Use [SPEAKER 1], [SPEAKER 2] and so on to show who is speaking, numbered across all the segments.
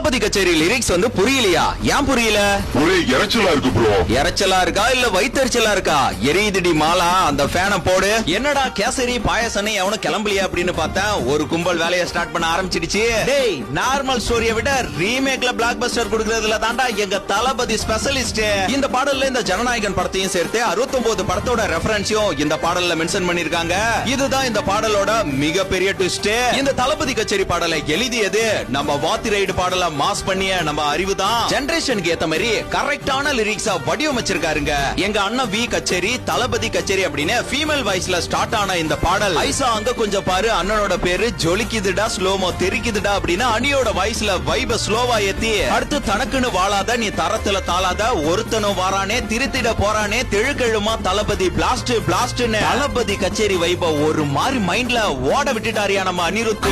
[SPEAKER 1] தளபதி கச்சேரி லிரிக்ஸ் வந்து புரியலையா? ஏன் புரியல?
[SPEAKER 2] ஒரே இறைச்சலா இருக்கு ப்ரோ.
[SPEAKER 1] இறைச்சலா இருக்கா இல்ல வயித்தெரிச்சலா இருக்கா? எரியுதுடி மாலா, அந்த ஃபேனை போடு. என்னடா கேசரி பாயசனை எவனும் கிளம்பலையா அப்படின்னு பார்த்தா ஒரு கும்பல் வேலையை ஸ்டார்ட் பண்ண ஆரம்பிச்சிடுச்சு. டேய், நார்மல் ஸ்டோரியை விட ரீமேக்ல பிளாக் பஸ்டர் கொடுக்கறதுல தாண்டா எங்க தளபதி ஸ்பெஷலிஸ்ட். இந்த பாடல்ல இந்த ஜனநாயகன் படத்தையும் சேர்த்து 69 படத்தோட ரெஃபரன்ஸையும் இந்த பாடல்ல மென்ஷன் பண்ணிருக்காங்க. இதுதான் இந்த பாடலோட மிகப்பெரிய ட்விஸ்ட். இந்த தளபதி கச்சேரி பாடலை எழுதியது நம்ம வாத்தி ரைடு பாடல மாஸ் பண்ணிய நம்ம அறிவுதான். ஜெனரேஷனுக்கு ஏத்த மாதிரி கரெக்டான லிரிக்ஸா வடிவமைச்சிருக்காருங்க. எங்க அண்ணன் வி கச்சேரி, தளபதி கச்சேரி அப்படின்னு ஃபீமேல் வாய்ஸ்ல ஸ்டார்ட் ஆன இந்த பாடல் ஐசா அங்க கொஞ்சம் பாரு, அண்ணனோட பேரு ஜொலிக்குதுடா ஸ்லோமோ தெரிக்குதுடா அப்படின்னு அணியோட வாய்ஸ்ல வைப ஸ்லோவா ஏத்தி அடுத்து தனக்குன்னு வாழாத நீ தரத்துல தாளாத ஒருத்தனும் வாரானே திருத்திட போறானே தெழுக்கெழுமா தளபதி பிளாஸ்ட் பிளாஸ்ட்னு தளபதி கச்சேரி வைப ஒரு மாதிரி மைண்ட்ல ஓட விட்டுட்டாரியா நம்ம அனிருத்.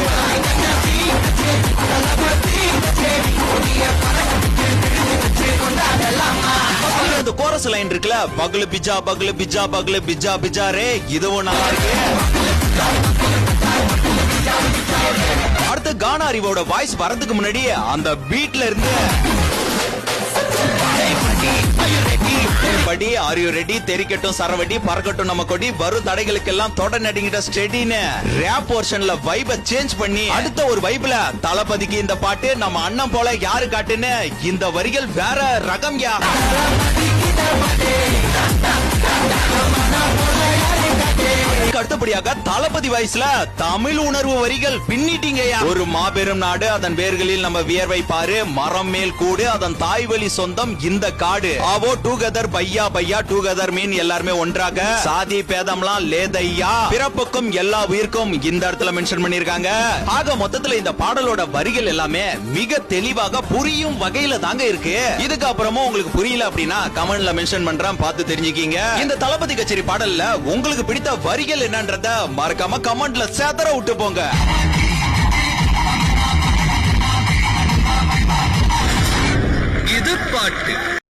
[SPEAKER 1] இந்த கோரஸ் லைன் இருக்குல, பகலு பிஜா பகலு பிஜா பகலு பிஜா பிஜா ரே, இதுவும் நல்லா இருக்கு. அடுத்து கானா அறிவோட வாய்ஸ் வரதுக்கு முன்னாடி அந்த பீட்ல இருந்து படி ஆர் யூ ரெடி தெரிக்கட்டும் சரவடி பறக்கட்டும் நம்ம கொடி வரும் தடைகளுக்கெல்லாம் தொட நடிங்கிட்ட ஸ்டெடின்னு ரேப் போர்ஷன்ல வைப சேஞ்ச் பண்ணி அடுத்த ஒரு வைப்ல தளபதிக்கு இந்த பாட்டு நம்ம அண்ணன் போல யாரு காட்டுன்னு இந்த வரிகள் வேற ரகம் யா. அடுத்தபடியாக தளபதி வயசுல தமிழ் உணர்வு வரிகள் பின்னிட்டீங்கயா. ஒரு மாபெரும் நாடு அதன் வேர்களில் நம்ம வியர்வை பாரு, மரம் மேல் கூடு அதன் தாய்வழி சொந்தம் இந்த காடு, ஆவோ டூகெதர் பையா பையா டூகெதர் மீன் எல்லாருமே ஒன்றாக, சாதி பேதம்லாம் லேதையா, பிறப்புக்கும் எல்லா உயிர்க்கும் இந்த இடத்துல மென்ஷன் பண்ணிருக்காங்க. ஆக மொத்தத்துல இந்த பாடலோட வரிகள் எல்லாமே மிக தெளிவாக புரியும் வகையில தாங்க இருக்கு. இதுக்கு அப்புறமும் உங்களுக்கு புரியல அப்படின்னா கமெண்ட்ல மென்ஷன் பண்றேன், பார்த்து தெரிஞ்சுக்கீங்க. இந்த தளபதி கச்சேரி பாடல்ல உங்களுக்கு பிடித்த வரிகள் என்னன்றத மறக்காம கமெண்ட்ல சேதற விட்டு போங்க.
[SPEAKER 3] இது பாட்டு